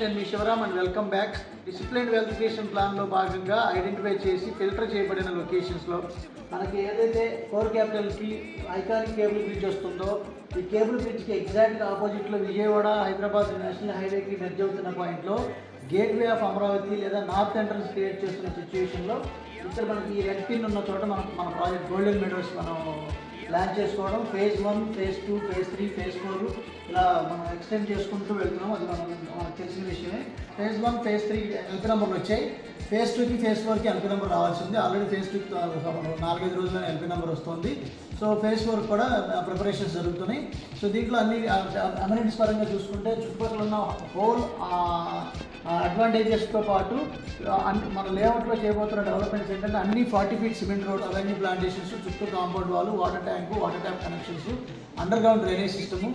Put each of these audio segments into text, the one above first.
నేను మీ Sivaram and welcome back. Discipline verification ప్లాన్లో భాగంగా ఐడెంటిఫై చేసి ఫిల్టర్ చేయబడిన లొకేషన్స్లో మనకి ఏదైతే కోర్ క్యాపిటల్కి ఐకానిక్ కేబుల్ బ్రిడ్జ్ వస్తుందో ఈ కేబుల్ బ్రిడ్జ్కి ఎగ్జాక్ట్గా ఆపోజిట్లో విజయవాడ హైదరాబాద్ నేషనల్ హైవేకి మెర్జ్ అవుతున్న పాయింట్లో గేట్వే ఆఫ్ అమరావతి లేదా నార్త్ ఎంట్రన్స్ క్రియేట్ చేస్తున్న సిచ్యువేషన్లో ఇక్కడ మనకి ఈ రెడ్ పిన్ ఉన్న చోట మన ప్రాజెక్ట్ గోల్డెన్ మెడోస్ మనం ప్లాన్ చేసుకోవడం ఫేజ్ 1, ఫేజ్ 2, ఫేజ్ 3, ఫేజ్ 4 ఇలా మనం ఎక్స్టెండ్ చేసుకుంటూ వెళ్తున్నాం. అది మనకు తెలిసిన విషయమే. ఫేజ్ 1, ఫేజ్ 3 అంక నెంబర్లు వచ్చాయి. ఫేజ్ 2కి ఫేజ్ 4కి అంక నెంబర్ రావాల్సింది. ఆల్రెడీ ఫేజ్ 2కి 4-5 రోజుల్లో అంక నెంబర్ వస్తుంది. సో ఫేజ్ 4 కూడా ప్రిపరేషన్స్ జరుగుతున్నాయి. సో దీంట్లో అన్ని అమ్యూనిటీస్ పరంగా చూసుకుంటే చుట్టుపక్కల ఉన్న హోల్ అడ్వాంటేజెస్తో పాటు మన లేఅవుట్లో చేయబోతున్న డెవలప్మెంట్స్ ఏంటంటే అన్ని 40 ఫీట్ సిమెంట్ రోడ్, అవన్నీ ప్లాంటేషన్స్, చుట్టూ కాంపౌండ్ వాళ్ళు, water tap connections, underground drainage system,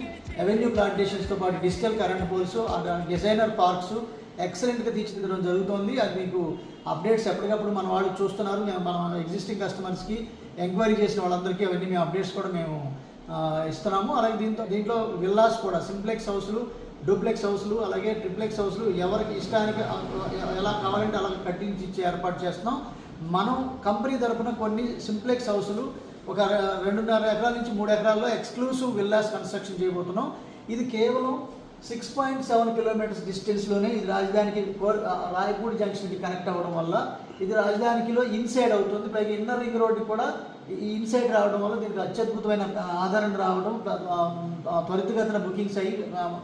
avenue ప్లాంటేషన్స్తో పాటు digital current poles, designer parks ఎక్సలెంట్గా తీర్చిదిద్దడం జరుగుతుంది. అది మీకు అప్డేట్స్ ఎప్పటికప్పుడు మన వాళ్ళు చూస్తున్నారు. మన ఎగ్జిస్టింగ్ కస్టమర్స్కి ఎంక్వైరీ చేసిన వాళ్ళందరికీ అవన్నీ మేము అప్డేట్స్ కూడా మేము ఇస్తున్నాము. అలాగే దీంట్లో విల్లాస్ కూడా సింప్లెక్స్ హౌస్లు, డూప్లెక్స్ హౌస్లు, అలాగే ట్రిప్లెక్స్ హౌస్లు ఎవరికి ఇష్టానికి ఎలా కావాలంటే అలా కట్టించి ఇచ్చే ఏర్పాటు చేస్తున్నాం. మనం కంపెనీ తరఫున కొన్ని సింప్లెక్స్ హౌస్లు ఒక 2.5 ఎకరాల నుంచి 3 ఎకరాల్లో ఎక్స్క్లూసివ్ విల్లాస్ కన్స్ట్రక్షన్ చేయబోతున్నాం. ఇది కేవలం 6.7 కిలోమీటర్స్ డిస్టెన్స్లోనే ఇది రాజధానికి రాయపూడి జంక్షన్కి కనెక్ట్ అవ్వడం వల్ల ఇది రాజధానికిలో ఇన్సైడ్ అవుతుంది. పైగా ఇన్నర్ రింగ్ రోడ్డు కూడా ఈ ఇన్సైడ్ రావడం వల్ల దీనికి అత్యద్భుతమైన ఆదరణ రావడం, త్వరితగతిన బుకింగ్స్ అయ్యి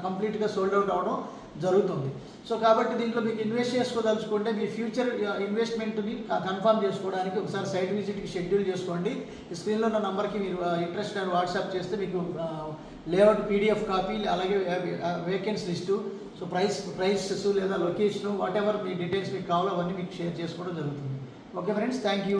కంప్లీట్గా సోల్డ్ అవుట్ అవ్వడం జరుగుతుంది. సో కాబట్టి దీంట్లో మీకు ఇన్వెస్ట్ చేసుకోదలుచుకుంటే మీ ఫ్యూచర్ ఇన్వెస్ట్మెంట్ని కన్ఫర్మ్ చేసుకోవడానికి ఒకసారి సైట్ విజిట్కి షెడ్యూల్ చేసుకోండి. ఈ స్క్రీన్లో ఉన్న నెంబర్కి మీరు ఇంట్రెస్ట్ అని వాట్సాప్ చేస్తే మీకు లేఅవుట్ PDF కాపీ, అలాగే వేకెన్సీ లిస్టు, సో ప్రైసెస్ లేదా location, what ever me details మీకు కావాలో అవన్నీ మీకు షేర్ చేసుకోవడం జరుగుతుంది. Okay friends, thank you.